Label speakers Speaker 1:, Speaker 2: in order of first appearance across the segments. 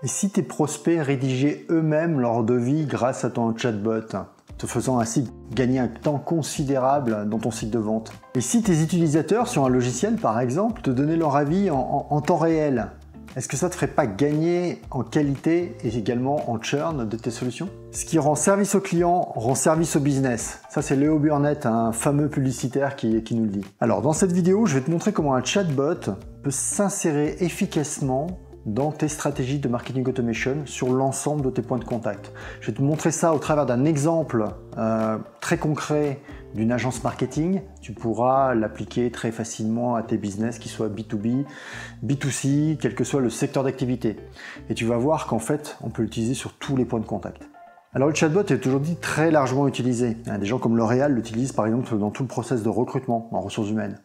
Speaker 1: Et si tes prospects rédigeaient eux-mêmes leur devis grâce à ton chatbot, te faisant ainsi gagner un temps considérable dans ton site de vente? Et si tes utilisateurs sur un logiciel, par exemple, te donnaient leur avis en temps réel, est-ce que ça te ferait pas gagner en qualité et également en churn de tes solutions? Ce qui rend service au client, rend service au business. Ça, c'est Léo Burnett, un fameux publicitaire qui nous le dit. Alors, dans cette vidéo, je vais te montrer comment un chatbot peut s'insérer efficacement dans tes stratégies de marketing automation sur l'ensemble de tes points de contact. Je vais te montrer ça au travers d'un exemple très concret d'une agence marketing. Tu pourras l'appliquer très facilement à tes business, qu'ils soient B2B, B2C, quel que soit le secteur d'activité. Et tu vas voir qu'en fait, on peut l'utiliser sur tous les points de contact. Alors le chatbot est aujourd'hui très largement utilisé. Des gens comme L'Oréal l'utilisent par exemple dans tout le process de recrutement en ressources humaines.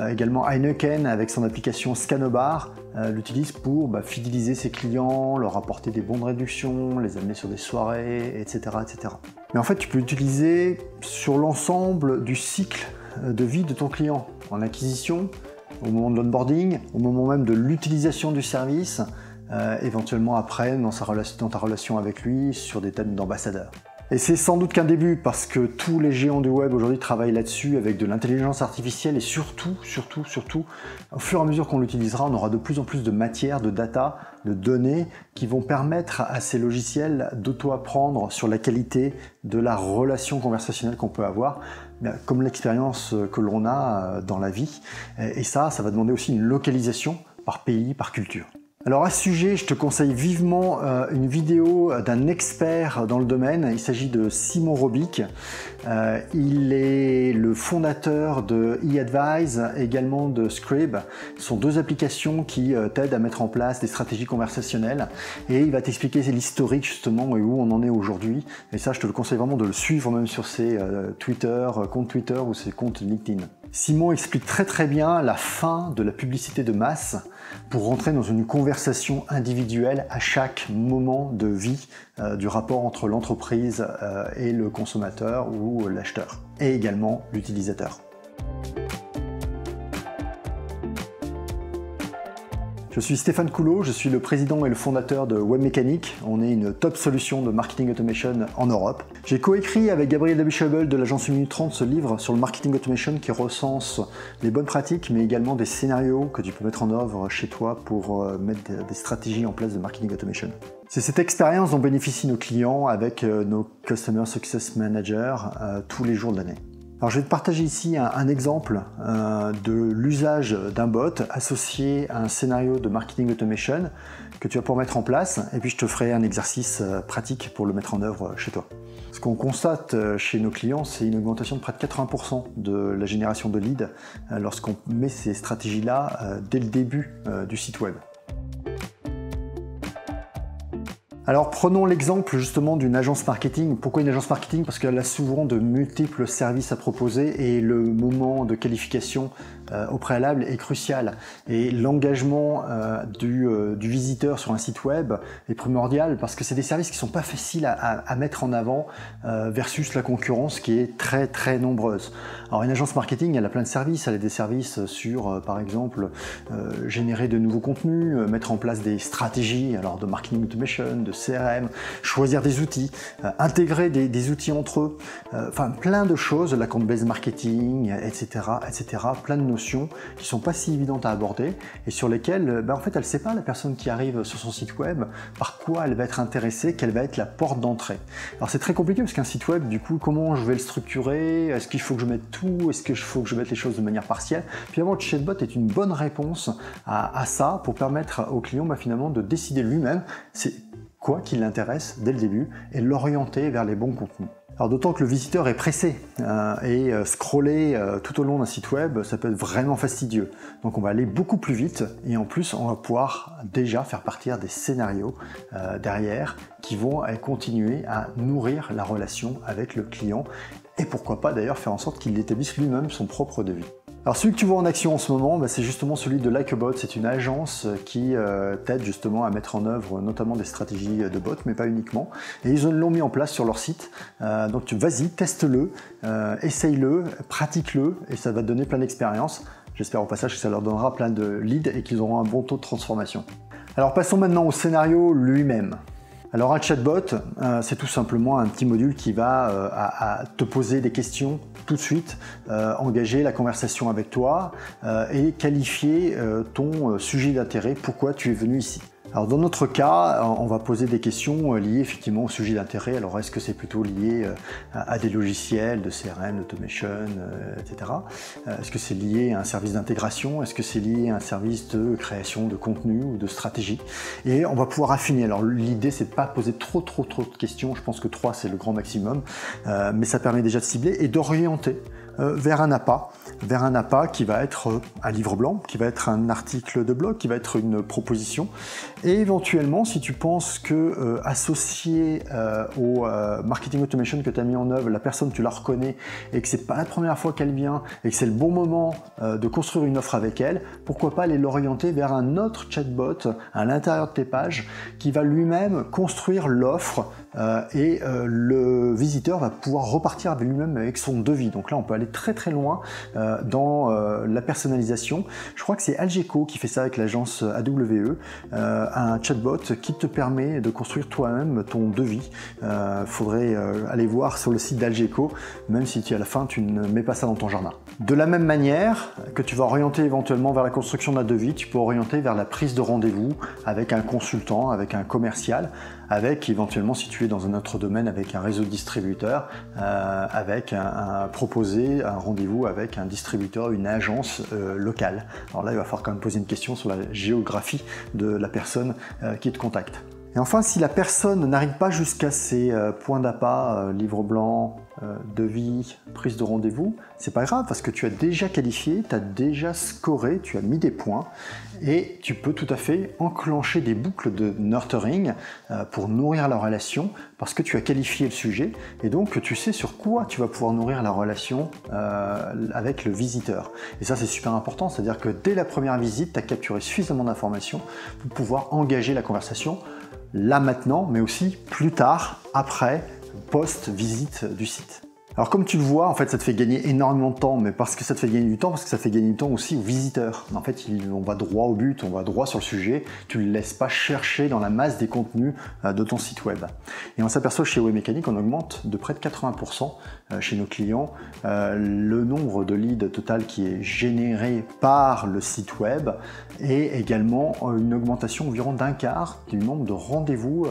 Speaker 1: Également Heineken avec son application Scanobar l'utilise pour fidéliser ses clients, leur apporter des bons de réduction, les amener sur des soirées, etc., etc. Mais en fait tu peux l'utiliser sur l'ensemble du cycle de vie de ton client, en acquisition, au moment de l'onboarding, au moment même de l'utilisation du service, éventuellement après dans ta relation avec lui sur des thèmes d'ambassadeur. Et c'est sans doute qu'un début parce que tous les géants du web aujourd'hui travaillent là-dessus avec de l'intelligence artificielle et surtout, au fur et à mesure qu'on l'utilisera, on aura de plus en plus de matière, de data, de données qui vont permettre à ces logiciels d'auto-apprendre sur la qualité de la relation conversationnelle qu'on peut avoir, comme l'expérience que l'on a dans la vie. Et ça va demander aussi une localisation par pays, par culture. Alors à ce sujet, je te conseille vivement une vidéo d'un expert dans le domaine. Il s'agit de Simon Robic. Il est le fondateur de eAdvise, également de Scribe. Ce sont deux applications qui t'aident à mettre en place des stratégies conversationnelles. Et il va t'expliquer l'historique justement et où on en est aujourd'hui. Et ça, je te le conseille vraiment de le suivre même sur ses comptes Twitter ou ses comptes LinkedIn. Simon explique très bien la fin de la publicité de masse pour rentrer dans une conversation individuelle à chaque moment de vie du rapport entre l'entreprise et le consommateur ou l'acheteur, et également l'utilisateur. Je suis Stéphane Coulot, je suis le président et le fondateur de Webmecanic. On est une top solution de marketing automation en Europe. J'ai coécrit avec Gabriel Dabischabel de l'agence 1 minute 30 ce livre sur le marketing automation qui recense les bonnes pratiques mais également des scénarios que tu peux mettre en œuvre chez toi pour mettre des stratégies en place de marketing automation. C'est cette expérience dont bénéficient nos clients avec nos Customer Success Managers tous les jours de l'année. Alors je vais te partager ici un exemple de l'usage d'un bot associé à un scénario de marketing automation que tu vas pouvoir mettre en place et puis je te ferai un exercice pratique pour le mettre en œuvre chez toi. Ce qu'on constate chez nos clients, c'est une augmentation de près de 80% de la génération de leads lorsqu'on met ces stratégies-là dès le début du site web. Alors prenons l'exemple justement d'une agence marketing. Pourquoi une agence marketing? Parce qu'elle a souvent de multiples services à proposer et le moment de qualification au préalable est crucial. Et l'engagement du visiteur sur un site web est primordial parce que c'est des services qui sont pas faciles à mettre en avant versus la concurrence qui est très nombreuse. Alors une agence marketing, elle a plein de services. Elle a des services sur par exemple générer de nouveaux contenus, mettre en place des stratégies alors de marketing automation, de CRM, choisir des outils, intégrer des outils entre eux, enfin plein de choses, la account-based marketing, etc., plein de notions qui sont pas si évidentes à aborder et sur lesquelles en fait elle sait pas la personne qui arrive sur son site web par quoi elle va être intéressée, quelle va être la porte d'entrée. Alors c'est très compliqué parce qu'un site web du coup comment je vais le structurer, est-ce qu'il faut que je mette tout, est-ce qu'il faut que je mette les choses de manière partielle. Finalement le chatbot est une bonne réponse à ça pour permettre au client finalement de décider lui-même c'est quoi qui l'intéresse dès le début et l'orienter vers les bons contenus. Alors d'autant que le visiteur est pressé et scroller tout au long d'un site web, ça peut être vraiment fastidieux. Donc on va aller beaucoup plus vite et en plus on va pouvoir déjà faire partir des scénarios derrière qui vont continuer à nourrir la relation avec le client et pourquoi pas d'ailleurs faire en sorte qu'il établisse lui-même son propre devis. Alors celui que tu vois en action en ce moment, c'est justement celui de Likeabot. C'est une agence qui t'aide justement à mettre en œuvre notamment des stratégies de bot, mais pas uniquement. Et ils l'ont mis en place sur leur site. Donc vas-y, teste-le, essaye-le, pratique-le, et ça va te donner plein d'expériences. J'espère au passage que ça leur donnera plein de leads et qu'ils auront un bon taux de transformation. Alors passons maintenant au scénario lui-même. Alors un chatbot, c'est tout simplement un petit module qui va à te poser des questions tout de suite, engager la conversation avec toi et qualifier ton sujet d'intérêt, pourquoi tu es venu ici. Alors dans notre cas, on va poser des questions liées effectivement au sujet d'intérêt. Alors est-ce que c'est plutôt lié à des logiciels de CRM, d'automation, etc. Est-ce que c'est lié à un service d'intégration? Est-ce que c'est lié à un service de création de contenu ou de stratégie? Et on va pouvoir affiner. Alors l'idée c'est de pas poser trop de questions. Je pense que 3 c'est le grand maximum, mais ça permet déjà de cibler et d'orienter vers un appât qui va être un livre blanc, qui va être un article de blog, qui va être une proposition. Et éventuellement, si tu penses que associé au marketing automation que tu as mis en œuvre, la personne tu la reconnais et que c'est pas la première fois qu'elle vient et que c'est le bon moment de construire une offre avec elle, pourquoi pas aller l'orienter vers un autre chatbot à l'intérieur de tes pages qui va lui-même construire l'offre et le visiteur va pouvoir repartir lui-même avec son devis. Donc là, on peut aller très loin dans la personnalisation. Je crois que c'est Algeco qui fait ça avec l'agence AWE, un chatbot qui te permet de construire toi-même ton devis. Faudrait aller voir sur le site d'Algeco, même si à la fin tu ne mets pas ça dans ton jardin. De la même manière que tu vas orienter éventuellement vers la construction d'un devis, tu peux orienter vers la prise de rendez-vous avec un consultant, avec un commercial, avec éventuellement, si tu es dans un autre domaine, avec un réseau de distributeurs, avec proposer un rendez-vous avec un distributeur, une agence locale. Alors là, il va falloir quand même poser une question sur la géographie de la personne qui te contacte. Et enfin, si la personne n'arrive pas jusqu'à ces points d'appât, livre blanc, devis, prise de rendez-vous, c'est pas grave parce que tu as déjà qualifié, tu as déjà scoré, tu as mis des points et tu peux tout à fait enclencher des boucles de nurturing pour nourrir la relation parce que tu as qualifié le sujet et donc tu sais sur quoi tu vas pouvoir nourrir la relation avec le visiteur. Et ça c'est super important, c'est-à-dire que dès la première visite, tu as capturé suffisamment d'informations pour pouvoir engager la conversation là maintenant, mais aussi plus tard, après, post-visite du site. Alors comme tu le vois, en fait, ça te fait gagner énormément de temps, mais parce que ça te fait gagner du temps, parce que ça fait gagner du temps aussi aux visiteurs. En fait, on va droit au but, on va droit sur le sujet, tu ne le laisses pas chercher dans la masse des contenus de ton site web. Et on s'aperçoit chez Webmecanic, on augmente de près de 80% chez nos clients le nombre de leads total qui est généré par le site web et également une augmentation environ d'un quart du nombre de rendez-vous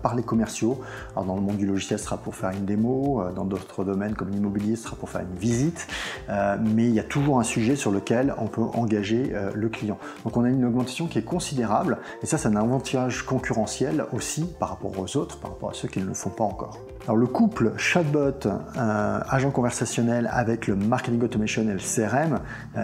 Speaker 1: par les commerciaux. Alors dans le monde du logiciel, ce sera pour faire une démo, dans d'autres domaines comme l'immobilier, ce sera pour faire une visite, mais il y a toujours un sujet sur lequel on peut engager le client. Donc on a une augmentation qui est considérable et ça, c'est un avantage concurrentiel aussi par rapport aux autres, par rapport à ceux qui ne le font pas encore. Alors le couple chatbot, agent conversationnel avec le marketing automation et le CRM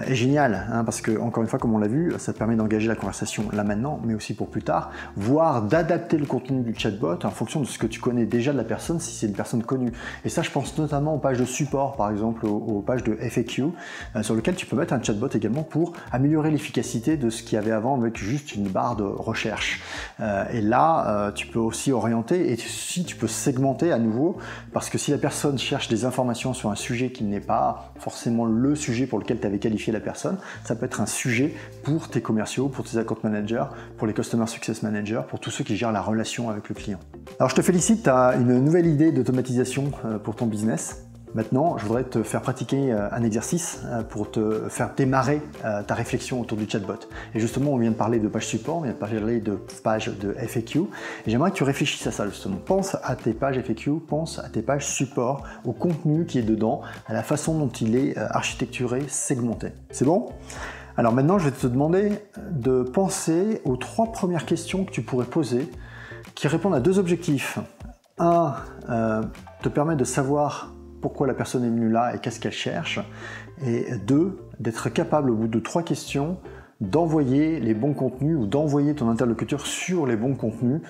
Speaker 1: est génial, hein, parce que encore une fois, comme on l'a vu, ça te permet d'engager la conversation là maintenant, mais aussi pour plus tard, voire d'adapter le contenu du chatbot en fonction de ce que tu connais déjà de la personne, si c'est une personne connue. Et ça, je pense notamment aux pages de support, par exemple aux pages de FAQ, sur lesquelles tu peux mettre un chatbot également pour améliorer l'efficacité de ce qu'il y avait avant avec juste une barre de recherche. Et là, tu peux aussi orienter et si tu peux segmenter à nouveau, parce que si la personne cherche des informations sur un sujet qui n'est pas forcément le sujet pour lequel tu avais qualifié la personne, ça peut être un sujet pour tes commerciaux, pour tes account managers, pour les customer success managers, pour tous ceux qui gèrent la relation avec le client. Alors je te félicite, tu as une nouvelle idée d'automatisation pour ton business. Maintenant, je voudrais te faire pratiquer un exercice pour te faire démarrer ta réflexion autour du chatbot. Et justement, on vient de parler de page support, on vient de parler de page de FAQ. Et j'aimerais que tu réfléchisses à ça justement. Pense à tes pages FAQ, pense à tes pages support, au contenu qui est dedans, à la façon dont il est architecturé, segmenté. C'est bon ? Alors maintenant, je vais te demander de penser aux 3 premières questions que tu pourrais poser qui répondent à 2 objectifs. Un, te permet de savoir pourquoi la personne est venue là et qu'est-ce qu'elle cherche. Et 2, d'être capable au bout de 3 questions d'envoyer les bons contenus ou d'envoyer ton interlocuteur sur les bons contenus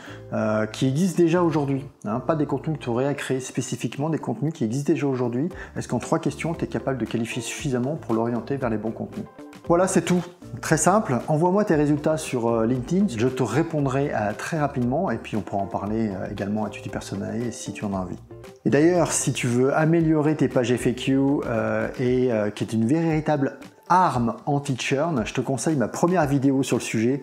Speaker 1: qui existent déjà aujourd'hui. Hein, pas des contenus que tu aurais à créer spécifiquement, des contenus qui existent déjà aujourd'hui. Est-ce qu'en 3 questions, tu es capable de qualifier suffisamment pour l'orienter vers les bons contenus? Voilà, c'est tout. Très simple. Envoie-moi tes résultats sur LinkedIn. Je te répondrai très rapidement et puis on pourra en parler également à titre personnel si tu en as envie. Et d'ailleurs, si tu veux améliorer tes pages FAQ qui est une véritable arme anti-churn, je te conseille ma première vidéo sur le sujet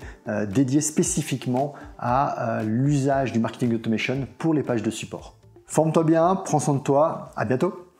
Speaker 1: dédiée spécifiquement à l'usage du marketing automation pour les pages de support. Forme-toi bien, prends soin de toi, à bientôt.